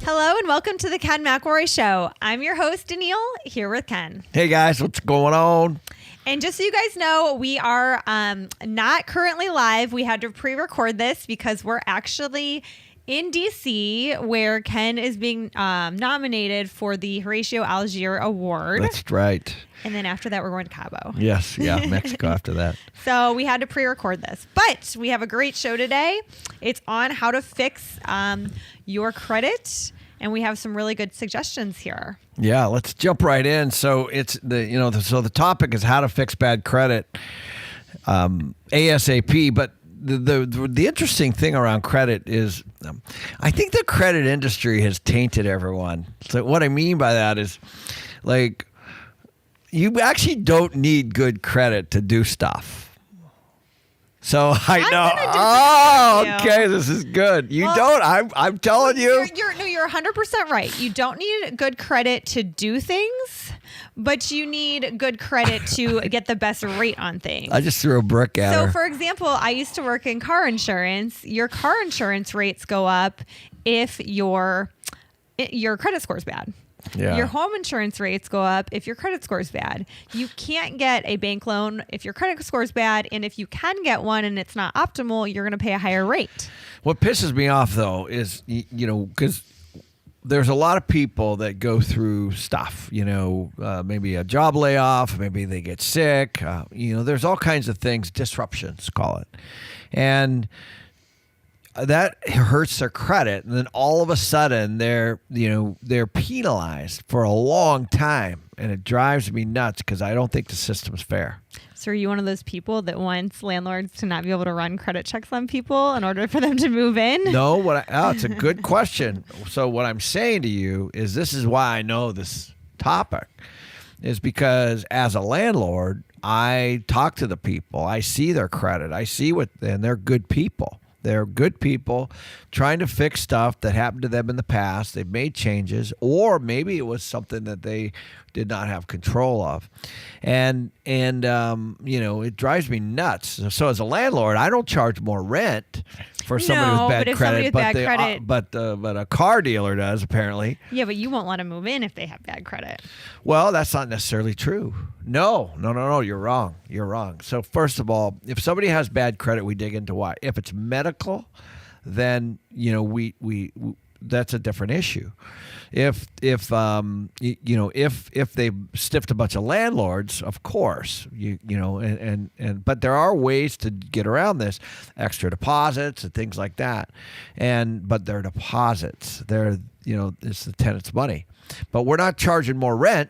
Hello and welcome to the Ken McElroy Show. I'm your host, Danille, here with Ken. Hey guys, what's going on? And just so you guys know, we are not currently live. We had to pre-record this because we're actually in DC, where Ken is being nominated for the Horatio Algier Award. That's right. And then after that, we're going to Cabo. Yes, yeah, Mexico after that. So we had to pre-record this. But we have a great show today. It's on how to fix your credit. And we have some really good suggestions here. Yeah, let's jump right in. So it's the topic is how to fix bad credit ASAP. But the interesting thing around credit is I think the credit industry has tainted everyone. So what I mean by that is, like, you actually don't need good credit to do stuff. So I know. Oh, okay. This is good. You don't. I'm telling you. You're 100% right. You don't need good credit to do things, but you need good credit to get the best rate on things. I just threw a brick at her. So, for example, I used to work in car insurance. Your car insurance rates go up if your credit score is bad. Yeah. Your home insurance rates go up if your credit score is bad. You can't get a bank loan if your credit score is bad. And if you can get one and it's not optimal, you're going to pay a higher rate. What pisses me off, though, is, because there's a lot of people that go through stuff, maybe a job layoff, maybe they get sick. There's all kinds of things, disruptions, call it. And that hurts their credit, and then all of a sudden they're penalized for a long time, and it drives me nuts because I don't think the system's fair. So are you one of those people that wants landlords to not be able to run credit checks on people in order for them to move in? No, it's a good question. So what I'm saying to you is this is why I know this topic is because as a landlord, I talk to the people, I see their credit, and they're good people. They're good people trying to fix stuff that happened to them in the past. They've made changes, or maybe it was something that they did not have control of. And it drives me nuts. So as a landlord, I don't charge more rent for somebody with bad credit, but a car dealer does, apparently. Yeah, but you won't let them move in if they have bad credit. Well, that's not necessarily true. No, you're wrong. You're wrong. So first of all, if somebody has bad credit, we dig into why. If it's medical, then we that's a different issue. If they've stiffed a bunch of landlords, of course, but there are ways to get around this, extra deposits and things like that. But they're deposits. It's the tenant's money. But we're not charging more rent.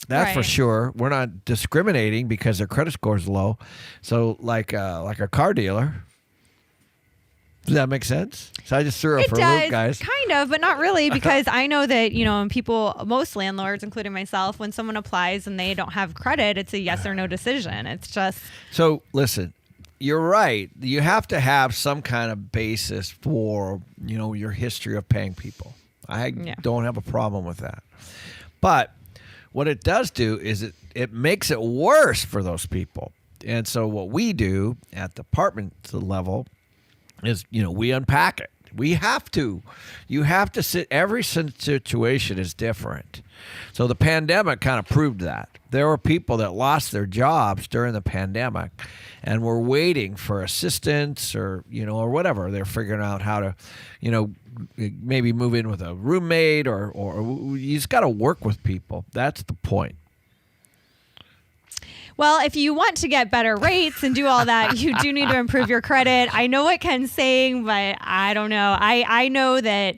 That's right. For sure. We're not discriminating because their credit score is low. So like a car dealer. Does that make sense? So I just threw it for a loop, guys. Kind of, but not really, because I know that, most landlords, including myself, when someone applies and they don't have credit, it's a yes or no decision. It's just... So listen, you're right. You have to have some kind of basis for, your history of paying people. I don't have a problem with that. But what it does do is it makes it worse for those people. And so what we do at the apartment level is, we unpack it. We have to. You have to sit. Every situation is different. So the pandemic kind of proved that. There were people that lost their jobs during the pandemic and were waiting for assistance or whatever. They're figuring out how to, maybe move in with a roommate or you just got to work with people. That's the point. Well, if you want to get better rates and do all that, you do need to improve your credit. I know what Ken's saying, but I don't know. I know that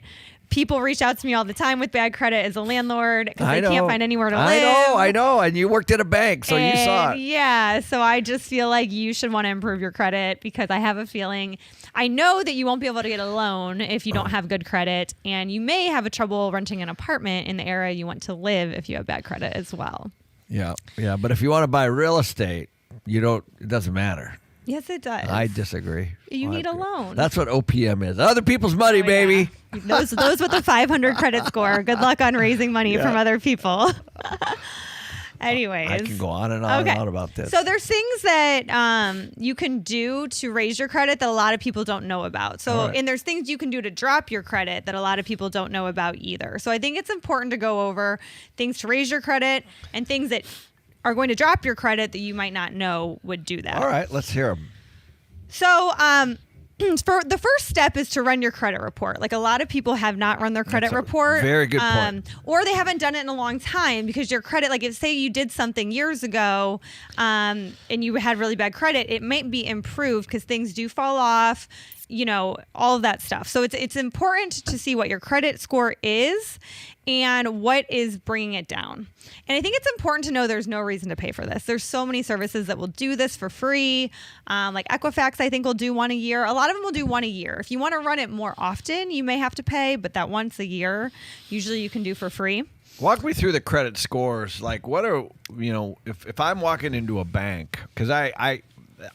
people reach out to me all the time with bad credit as a landlord because they can't find anywhere to live. I know. And you worked at a bank, so you saw it. Yeah. So I just feel like you should want to improve your credit because I have a feeling, I know that you won't be able to get a loan if you don't have good credit. And you may have trouble renting an apartment in the area you want to live if you have bad credit as well. Yeah. But if you want to buy real estate, it doesn't matter. Yes, it does. I disagree. You need a loan. That's what OPM is. Other people's money, baby. Yeah. Those with a 500 credit score. Good luck on raising money from other people. Anyways, I can go on and on and on about this. So there's things that you can do to raise your credit that a lot of people don't know about. So, and there's things you can do to drop your credit that a lot of people don't know about either. So I think it's important to go over things to raise your credit and things that are going to drop your credit that you might not know would do that. All right, let's hear them. So, for the first step is to run your credit report. Like a lot of people have not run their credit report. Very good point. Or they haven't done it in a long time because your credit, like if say you did something years ago and you had really bad credit, it might be improved because things do fall off, you know, all of that stuff. So it's important to see what your credit score is and what is bringing it down. And I think it's important to know there's no reason to pay for this. There's so many services that will do this for free. Like Equifax, I think will do one a year. A lot of them will do one a year. If you want to run it more often, you may have to pay, but that once a year, usually you can do for free. Walk me through the credit scores. Like what are, you know, if I'm walking into a bank, because I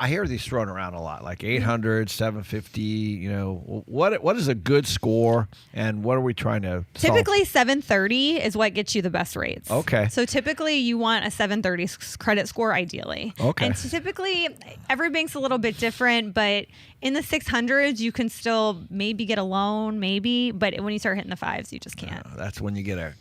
hear these thrown around a lot, like 800, 750, you know, what is a good score and what are we trying to solve? Typically 730 is what gets you the best rates. Okay. So typically you want a 730 credit score ideally. Okay. And so typically every bank's a little bit different, but in the 600s you can still maybe get a loan, maybe, but when you start hitting the fives, you just can't. That's when you get a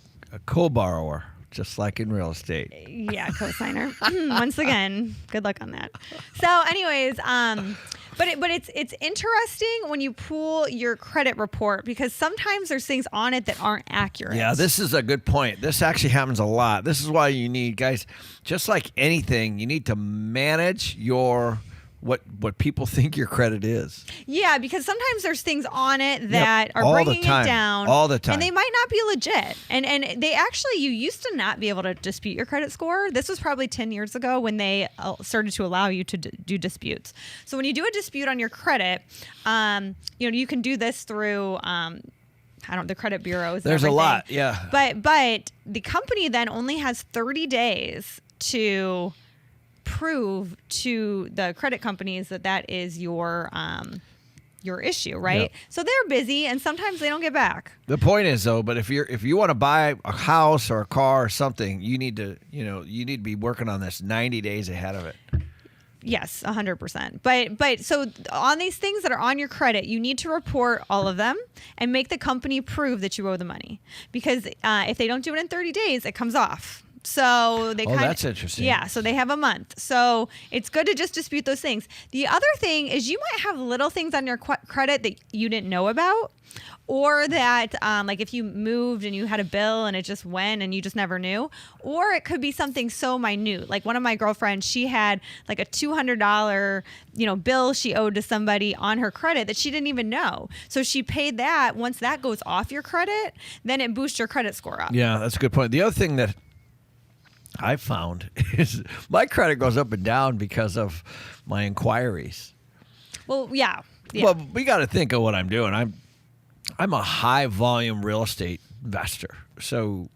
co-borrower. Just like in real estate. Yeah, co-signer. Once again, good luck on that. So anyways, but it's interesting when you pull your credit report because sometimes there's things on it that aren't accurate. Yeah, this is a good point. This actually happens a lot. This is why you need, guys, just like anything, you need to manage your what people think your credit is. Yeah, because sometimes there's things on it that are all bringing the time. it down. All the time. And they might not be legit. And they actually, you used to not be able to dispute your credit score. This was probably 10 years ago when they started to allow you to do disputes. So when you do a dispute on your credit, you know, you can do this through the credit bureaus. There's a lot, yeah. But the company then only has 30 days to prove to the credit companies that is your issue, right? Yep. So they're busy and sometimes they don't get back. The point is though, but if you want to buy a house or a car or something, you need to be working on this 90 days ahead of it. Yes, 100%. But so on these things that are on your credit, you need to report all of them and make the company prove that you owe the money. Because if they don't do it in 30 days, it comes off. So they that's interesting. Yeah, so they have a month. So it's good to just dispute those things. The other thing is you might have little things on your credit that you didn't know about, or that like if you moved and you had a bill and it just went and you just never knew, or it could be something so minute. Like one of my girlfriends, she had like a $200 bill she owed to somebody on her credit that she didn't even know. So she paid that. Once that goes off your credit, then it boosts your credit score up. Yeah, that's a good point. The other thing that I found is my credit goes up and down because of my inquiries. Well, yeah. Well, we got to think of what I'm doing. I'm a high volume real estate investor. So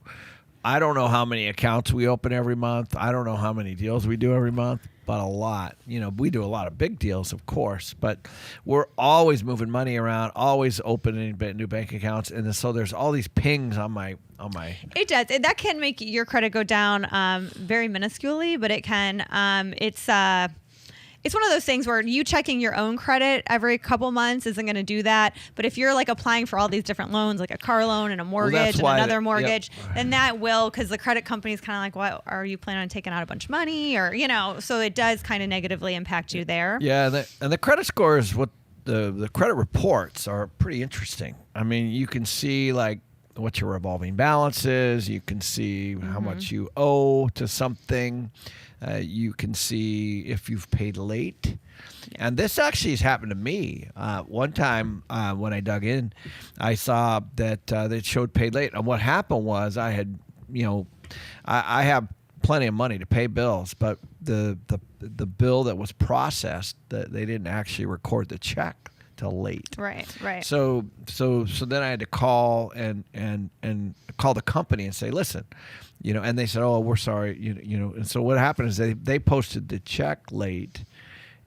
I don't know how many accounts we open every month. I don't know how many deals we do every month, but a lot. We do a lot of big deals, of course, but we're always moving money around, always opening new bank accounts. And so there's all these pings on my. It does. That can make your credit go down very minusculely, but it can. It's one of those things where you checking your own credit every couple months isn't going to do that. But if you're like applying for all these different loans, like a car loan and a mortgage and another mortgage, then that will, because the credit company's kind of like, what, are you planning on taking out a bunch of money? Or, so it does kind of negatively impact you there. Yeah. And the credit scores, what the credit reports are pretty interesting. I mean, you can see like what your revolving balance is. You can see how much you owe to something. You can see if you've paid late. Yeah. And this actually has happened to me. One time when I dug in, I saw that it showed paid late. And what happened was I had, I have plenty of money to pay bills, but the bill that was processed, they didn't actually record the check till late. Right. So then I had to call and call the company and say, listen, and they said, oh, we're sorry, and so what happened is they posted the check late,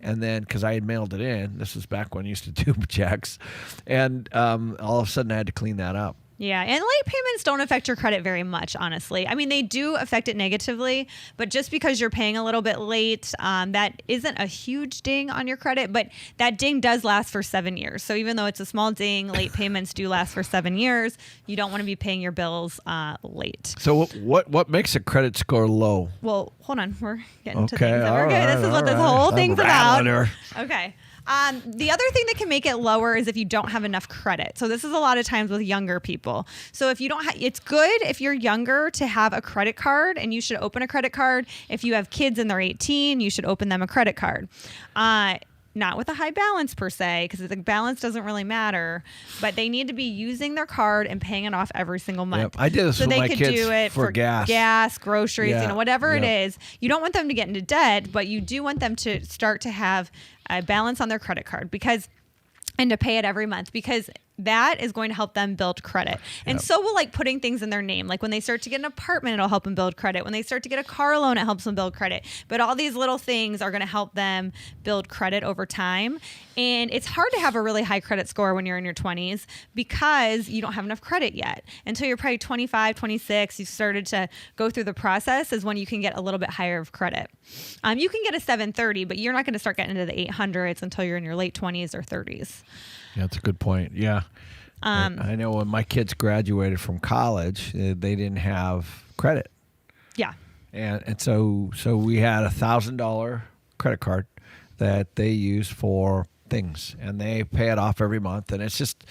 and then because I had mailed it in, this was back when I used to do checks, and all of a sudden I had to clean that up. Yeah, and late payments don't affect your credit very much, honestly. I mean, they do affect it negatively, but just because you're paying a little bit late, that isn't a huge ding on your credit, but that ding does last for 7 years. So even though it's a small ding, late payments do last for 7 years. You don't want to be paying your bills late. So what makes a credit score low? Well, hold on. We're getting to Okay, things. all Okay, right, this is all what this right. whole I'm thing's rattling about. her. Okay. The other thing that can make it lower is if you don't have enough credit. So this is a lot of times with younger people. So if you don't it's good if you're younger to have a credit card, and you should open a credit card. If you have kids and they're 18, you should open them a credit card. Not with a high balance per se, because the balance doesn't really matter, but they need to be using their card and paying it off every single month. Yep. I did this so with they my could kids do it for gas, groceries, Yeah. whatever it Yep. is. You don't want them to get into debt, but you do want them to start to have a balance on their credit card and to pay it every month, because that is going to help them build credit. And so will like putting things in their name. Like when they start to get an apartment, it'll help them build credit. When they start to get a car loan, it helps them build credit. But all these little things are going to help them build credit over time. And it's hard to have a really high credit score when you're in your 20s because you don't have enough credit yet. Until you're probably 25, 26, you've started to go through the process is when you can get a little bit higher of credit. You can get a 730, but you're not going to start getting into the 800s until you're in your late 20s or 30s. Yeah, that's a good point. Yeah. I know when my kids graduated from college, they didn't have credit. Yeah. And so we had $1,000 credit card that they use for things, and they pay it off every month. And it's just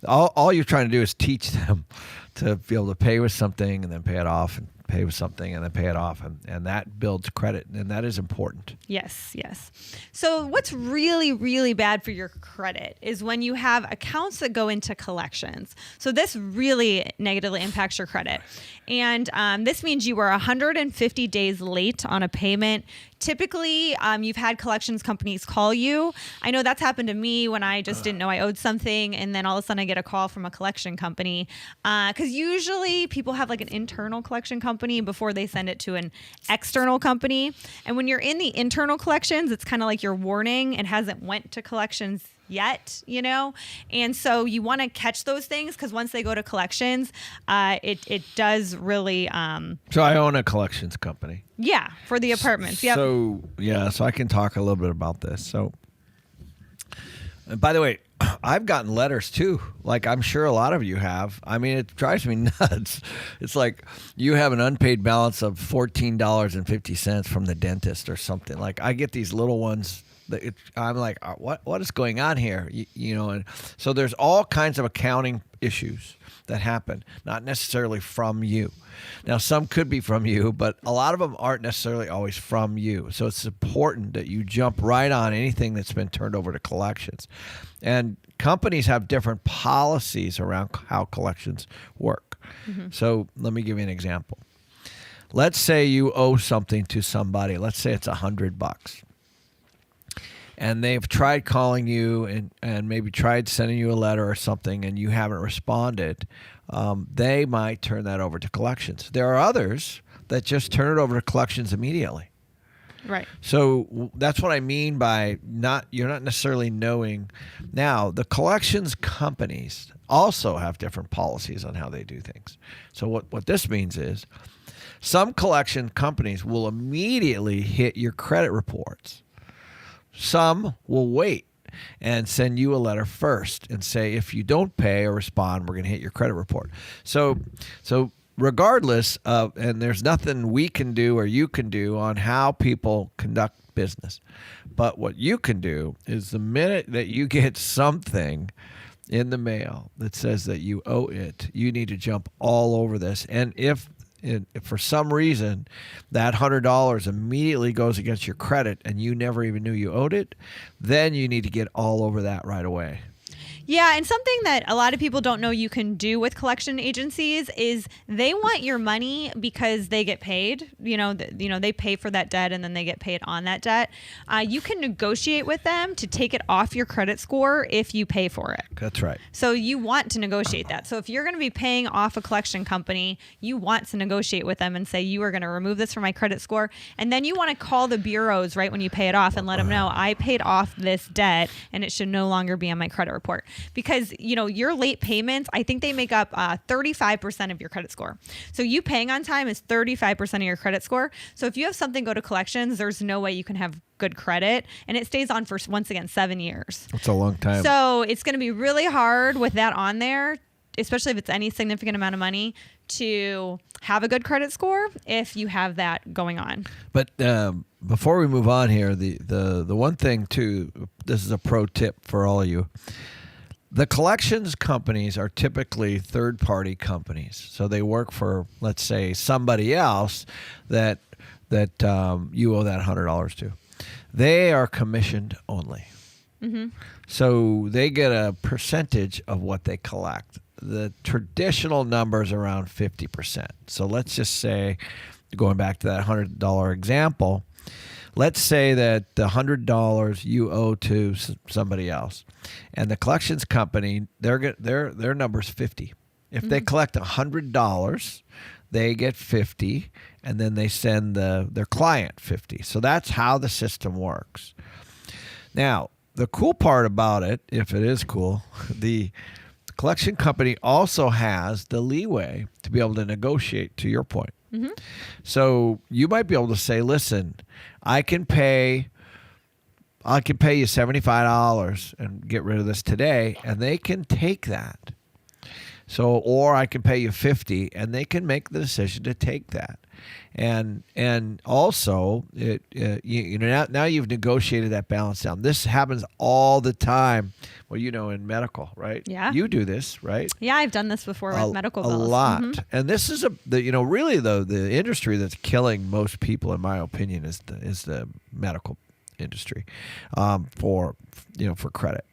all you're trying to do is teach them to be able to pay with something and then pay it off, and pay with something and then pay it off, and that builds credit, and that is important. Yes. So what's really, really bad for your credit is when you have accounts that go into collections. So this really negatively impacts your credit. And this means you were 150 days late on a payment. Typically, you've had collections companies call you. I know that's happened to me when I just didn't know I owed something, and then all of a sudden I get a call from a collection company. Because usually people have like an internal collection company before they send it to an external company. And when you're in the internal collections, it's kind of like your warning. It hasn't went to collections yet, and so you want to catch those things, because once they go to collections, it does really So I own a collections company. Yeah, for the apartments. Yep. So I can talk a little bit about this. So, and by the way, I've gotten letters too. Like I'm sure a lot of you have. I mean, it drives me nuts. It's like you have an unpaid balance of $14.50 from the dentist or something. Like I get these little ones. I'm like, what is going on here? And so there's all kinds of accounting issues that happen, not necessarily from you. Now, some could be from you, but a lot of them aren't necessarily always from you. So it's important that you jump right on anything that's been turned over to collections. And companies have different policies around how collections work. Mm-hmm. So let me give you an example. Let's say you owe something to somebody. Let's say it's $100. And they've tried calling you and maybe tried sending you a letter or something, and you haven't responded, they might turn that over to collections. There are others that just turn it over to collections immediately. Right. So that's what I mean by you're not necessarily knowing. Now, the collections companies also have different policies on how they do things. So what this means is some collection companies will immediately hit your credit reports. Some will wait and send you a letter first and say, if you don't pay or respond, we're going to hit your credit report. So regardless of, and there's nothing we can do or you can do on how people conduct business. But what you can do is the minute that you get something in the mail that says that you owe it, you need to jump all over this. And if for some reason that $100 immediately goes against your credit and you never even knew you owed it, then you need to get all over that right away. Yeah, and something that a lot of people don't know you can do with collection agencies is they want your money because they get paid. They pay for that debt and then they get paid on that debt. You can negotiate with them to take it off your credit score if you pay for it. That's right. So you want to negotiate that. So if you're going to be paying off a collection company, you want to negotiate with them and say, you are going to remove this from my credit score. And then you want to call the bureaus right when you pay it off and let them know I paid off this debt and it should no longer be on my credit report. because, your late payments, I think they make up 35% of your credit score. So you paying on time is 35% of your credit score. So if you have something go to collections, there's no way you can have good credit, and it stays on for, once again, 7 years. That's a long time. So it's going to be really hard with that on there, especially if it's any significant amount of money, to have a good credit score if you have that going on. But before we move on here, the one thing too, this is a pro tip for all of you. The collections companies are typically third-party companies, so they work for, let's say, somebody else that you owe that $100 to. They are commissioned only. Mm-hmm. So they get a percentage of what they collect. The traditional number is around 50%. So let's just say, going back to that $100 example, let's say that the $100 you owe to somebody else, and the collections company, their number's 50. If they collect $100, they get 50, and then they send their client 50. So that's how the system works. Now, the cool part about it, if it is cool, the collection company also has the leeway to be able to negotiate, to your point. Mm-hmm. So you might be able to say, listen, I can pay you $75 and get rid of this today, and they can take that. So, or I can pay you $50, and they can make the decision to take that. And also, now you've negotiated that balance down. This happens all the time. Well, in medical, right? Yeah. You do this, right? Yeah, I've done this before with medical bills. A lot. Mm-hmm. And this is really the industry that's killing most people, in my opinion, is the medical industry, for credit.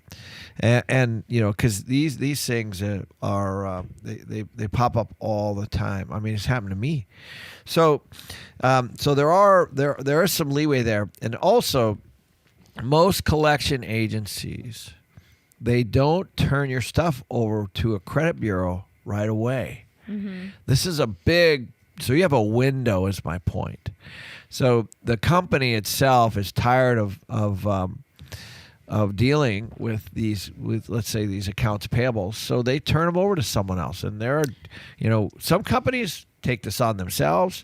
And because these things are they pop up all the time. I mean, it's happened to me. So there is some leeway there, and also most collection agencies, they don't turn your stuff over to a credit bureau right away. Mm-hmm. This is so you have a window, is my point. So the company itself is tired of dealing with let's say these accounts payables, so they turn them over to someone else. And there are, some companies take this on themselves.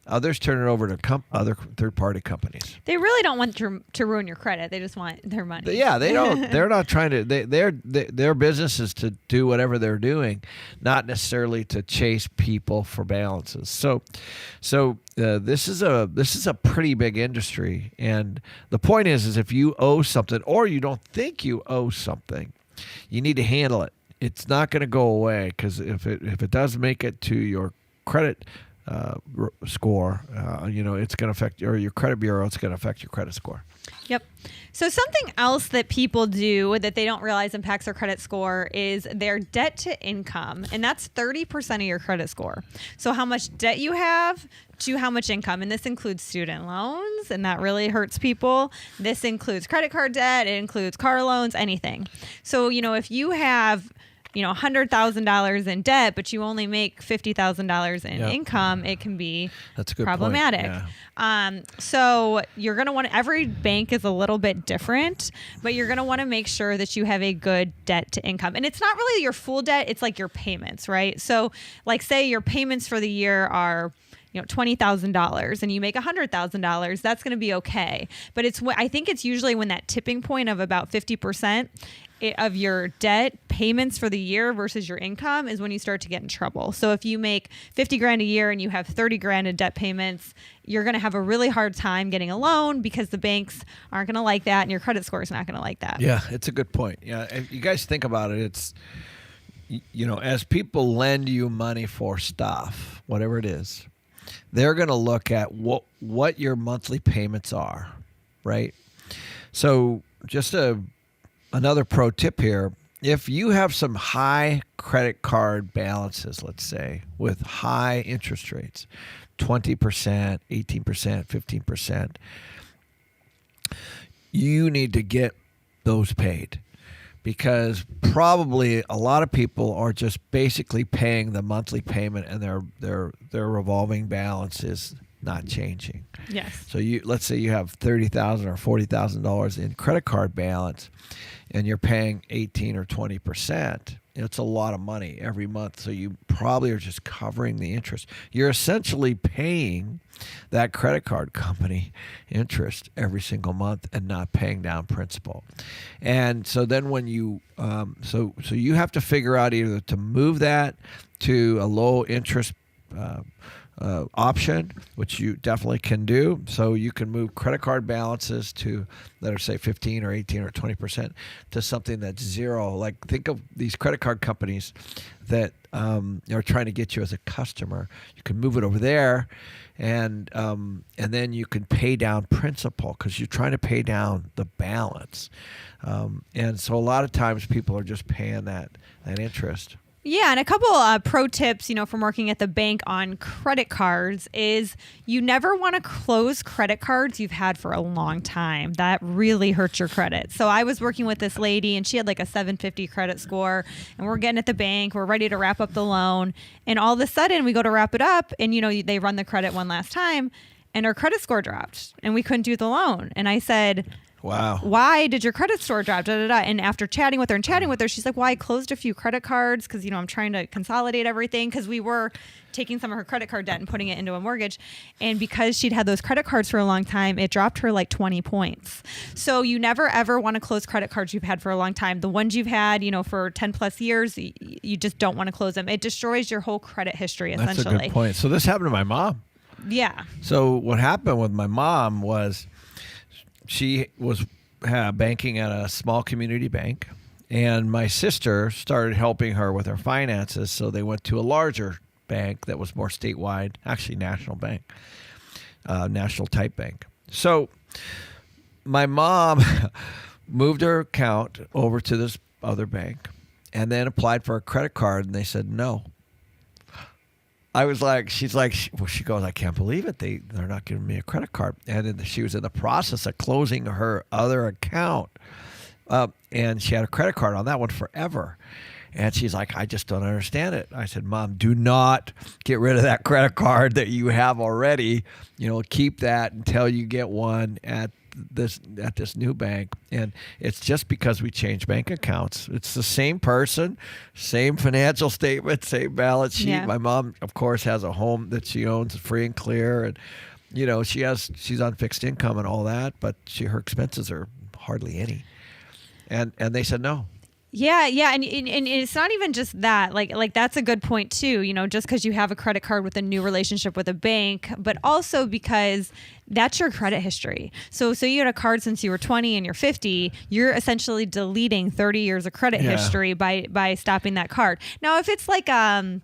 Others turn it over to other third-party companies. They really don't want to ruin your credit. They just want their money. Yeah, they don't. They're not trying to. Their business is to do whatever they're doing, not necessarily to chase people for balances. So this is a pretty big industry, and the point is if you owe something or you don't think you owe something, you need to handle it. It's not going to go away, because if it does make it to your credit score, it's going to affect your credit bureau. It's going to affect your credit score. Yep. So something else that people do that they don't realize impacts their credit score is their debt to income. And that's 30% of your credit score. So how much debt you have to how much income. And this includes student loans, and that really hurts people. This includes credit card debt. It includes car loans, anything. So, if you have $100,000 in debt, but you only make $50,000 in income, it can be problematic. Yeah. So you're going to want every bank is a little bit different, but you're going to want to make sure that you have a good debt to income. And it's not really your full debt. It's like your payments, right? So like say your payments for the year are $20,000 and you make $100,000, that's going to be okay. But I think it's usually when that tipping point of about 50% of your debt payments for the year versus your income is when you start to get in trouble. So if you make $50,000 a year and you have $30,000 in debt payments, you're going to have a really hard time getting a loan because the banks aren't going to like that and your credit score is not going to like that. Yeah, it's a good point. Yeah, if you guys think about it, it's, as people lend you money for stuff, whatever it is, they're going to look at what your monthly payments are, right? So just another pro tip here, if you have some high credit card balances, let's say, with high interest rates, 20%, 18%, 15%, you need to get those paid, because probably a lot of people are just basically paying the monthly payment and their revolving balance is not changing. Yes. So let's say you have $30,000 or $40,000 in credit card balance, and you're paying 18 or 20%. It's a lot of money every month. So you probably are just covering the interest. You're essentially paying that credit card company interest every single month and not paying down principal. And so then when you so you have to figure out either to move that to a low interest option, which you definitely can do. So you can move credit card balances to, let us say, 15 or 18 or 20% to something that's zero. Like, think of these credit card companies that are trying to get you as a customer. You can move it over there, and then you can pay down principal because you're trying to pay down the balance. And so a lot of times people are just paying that interest. Yeah, and a couple pro tips, from working at the bank on credit cards is you never want to close credit cards you've had for a long time. That really hurts your credit. So I was working with this lady, and she had like a 750 credit score, and we're getting at the bank. We're ready to wrap up the loan, and all of a sudden we go to wrap it up, and they run the credit one last time, and her credit score dropped, and we couldn't do the loan. And I said, wow, why did your credit score drop? And after chatting with her, she's like, well, I closed a few credit cards because, I'm trying to consolidate everything, because we were taking some of her credit card debt and putting it into a mortgage. And because she'd had those credit cards for a long time, it dropped her like 20 points. So you never, ever want to close credit cards you've had for a long time. The ones you've had, for 10 plus years, you just don't want to close them. It destroys your whole credit history, essentially. That's a good point. So this happened to my mom. Yeah. So what happened with my mom was, she was banking at a small community bank, and my sister started helping her with her finances. So they went to a larger bank that was more statewide, actually national bank, national type bank. So my mom moved her account over to this other bank and then applied for a credit card, and they said no. I was like, she goes, I can't believe it. They're not giving me a credit card. And then she was in the process of closing her other account. And she had a credit card on that one forever. And she's like, I just don't understand it. I said, Mom, do not get rid of that credit card that you have already. Keep that until you get one at this new bank. And it's just because we changed bank accounts. It's the same person, same financial statement, same balance sheet. Yeah. My mom, of course, has a home that she owns free and clear, and she's on fixed income and all that, but her expenses are hardly any. And they said no. Yeah, and it's not even just that. Like that's a good point too. Just because you have a credit card with a new relationship with a bank, but also because that's your credit history. So you had a card since you were 20 and you're 50. You're essentially deleting 30 years of credit history by stopping that card. Now, if it's like a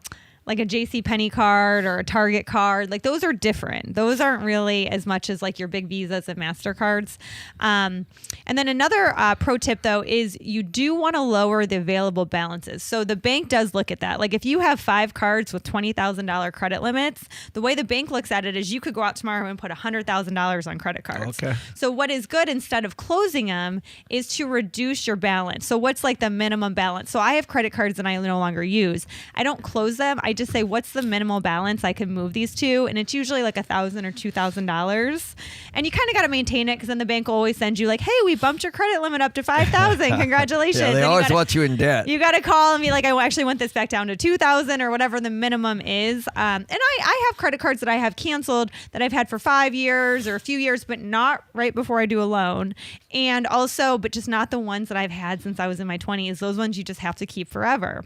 JCPenney card or a Target card, like those are different. Those aren't really as much as like your big Visas and MasterCards. And then another pro tip though is you do want to lower the available balances. So the bank does look at that. Like if you have 5 cards with $20,000 credit limits, the way the bank looks at it is you could go out tomorrow and put $100,000 on credit cards. Okay. So what is good, instead of closing them, is to reduce your balance. So what's like the minimum balance? So I have credit cards that I no longer use. I don't close them. I just say, what's the minimal balance I can move these to? And it's usually like $1,000 or $2,000. And you kind of got to maintain it, because then the bank will always send you like, hey, we bumped your credit limit up to $5,000. Congratulations. Yeah, they always want you in debt. You got to call and be like, I actually want this back down to $2,000 or whatever the minimum is. And I have credit cards that I have canceled that I've had for 5 years or a few years, but not right before I do a loan. And also, but just not the ones that I've had since I was in my 20s. Those ones you just have to keep forever.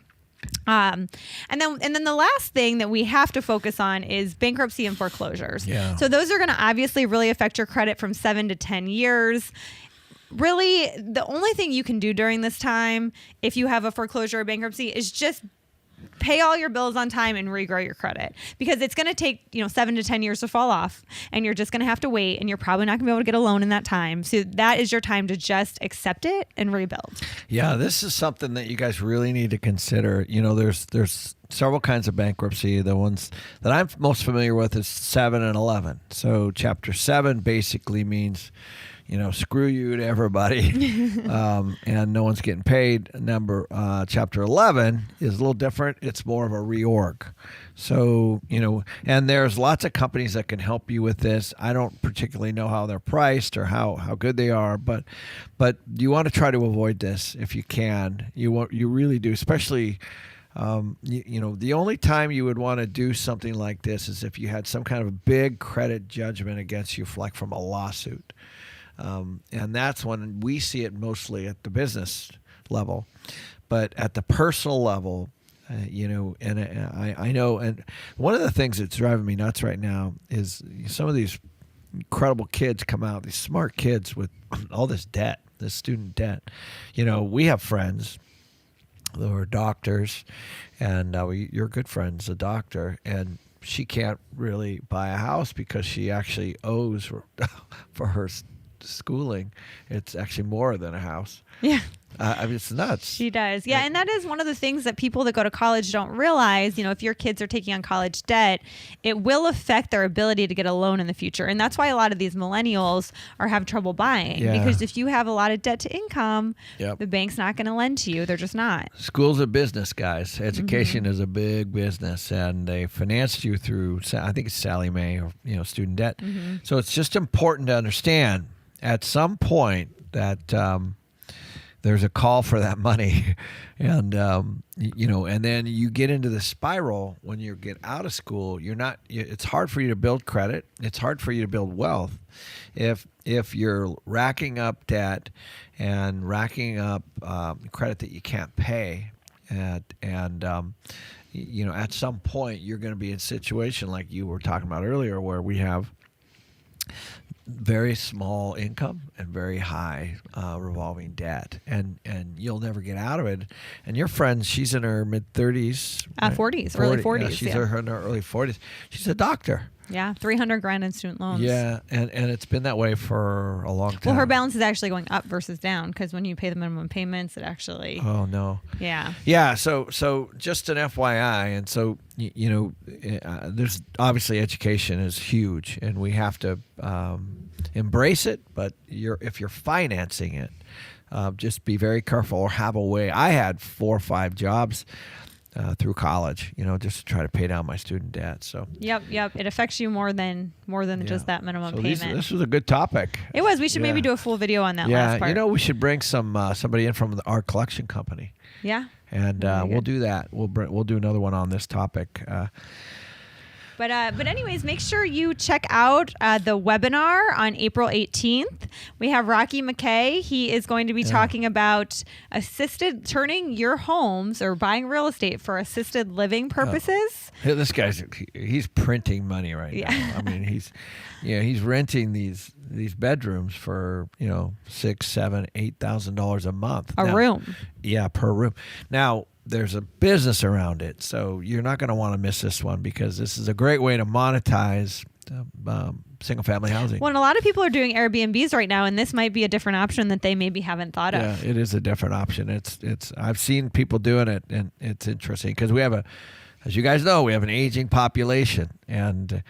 And then the last thing that we have to focus on is bankruptcy and foreclosures. Yeah. So those are going to obviously really affect your credit from 7 to 10 years. Really, the only thing you can do during this time, if you have a foreclosure or bankruptcy, is just pay all your bills on time and regrow your credit, because it's going to take 7 to 10 years to fall off, and you're just going to have to wait, and you're probably not going to be able to get a loan in that time. So that is your time to just accept it and rebuild. Yeah, this is something that you guys really need to consider. There's several kinds of bankruptcy. The ones that I'm most familiar with is 7 and 11. So Chapter 7 basically means screw you to everybody, and no one's getting paid. Chapter 11 is a little different. It's more of a reorg. So, and there's lots of companies that can help you with this. I don't particularly know how they're priced or how good they are, but you want to try to avoid this if you can. You really do, especially. The only time you would want to do something like this is if you had some kind of a big credit judgment against you, like from a lawsuit. And that's when we see it mostly at the business level. But at the personal level, and I know, and one of the things that's driving me nuts right now is some of these incredible kids come out, these smart kids with all this debt, this student debt. We have friends who are doctors, and your good friend's a doctor, and she can't really buy a house because she actually owes for her schooling. It's actually more than a house. Yeah. It's nuts. She does. Yeah. And that is one of the things that people that go to college don't realize. If your kids are taking on college debt, it will affect their ability to get a loan in the future. And that's why a lot of these millennials are having trouble buying. Yeah. Because if you have a lot of debt to income, Yep. the bank's not going to lend to you. They're just not. School's a business, guys. Education is a big business, and they financed you through, I think it's Sallie Mae, or student debt. So it's just important to understand at some point that there's a call for that money, and and then you get into the spiral when you get out of school. It's hard for you to build credit. It's hard for you to build wealth if you're racking up debt and racking up credit that you can't pay, at some point you're going to be in a situation like you were talking about earlier, where we have very small income and very high revolving debt, and you'll never get out of it. And your friend, she's in her mid-30s, 40s, early 40s. She's in her early 40s. She's a doctor. Yeah, $300,000 in student loans. Yeah, and it's been that way for a long time. Well, her balance is actually going up versus down, because when you pay the minimum payments, it actually. Oh no. Yeah. Yeah. So just an FYI, and so there's obviously education is huge, and we have to embrace it. But if you're financing it, just be very careful or have a way. I had 4 or 5 jobs through college, just to try to pay down my student debt. So Yep. It affects you more than just that minimum payment. This was a good topic. It was. We should maybe do a full video on that last part. We should bring somebody in from our collection company. Yeah. And we'll do that. We'll do another one on this topic. But anyways, make sure you check out the webinar on April 18th. We have Rocky McKay. He is going to be talking about turning your homes or buying real estate for assisted living purposes. This guy's he's printing money right now. I mean, he's renting these bedrooms for $6,000, $7,000, $8,000 a month. A room. Yeah, per room. Now, there's a business around it, so you're not going to want to miss this one, because this is a great way to monetize single-family housing. Well, and a lot of people are doing Airbnbs right now, and this might be a different option that they maybe haven't thought of. Yeah, it is a different option. It's I've seen people doing it, and it's interesting because as you guys know, we have an aging population, and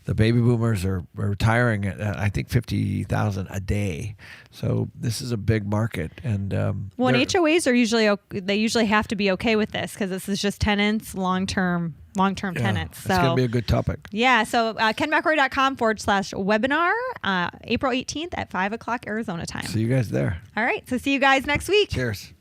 the baby boomers are retiring at I think 50,000 a day. So this is a big market, and HOAs are usually have to be okay with this, because this is just tenants, long-term tenants. So it's going to be a good topic. Yeah. So KenMcElroy.com/webinar, April 18th at 5:00 Arizona time. See you guys there. All right. So see you guys next week. Cheers.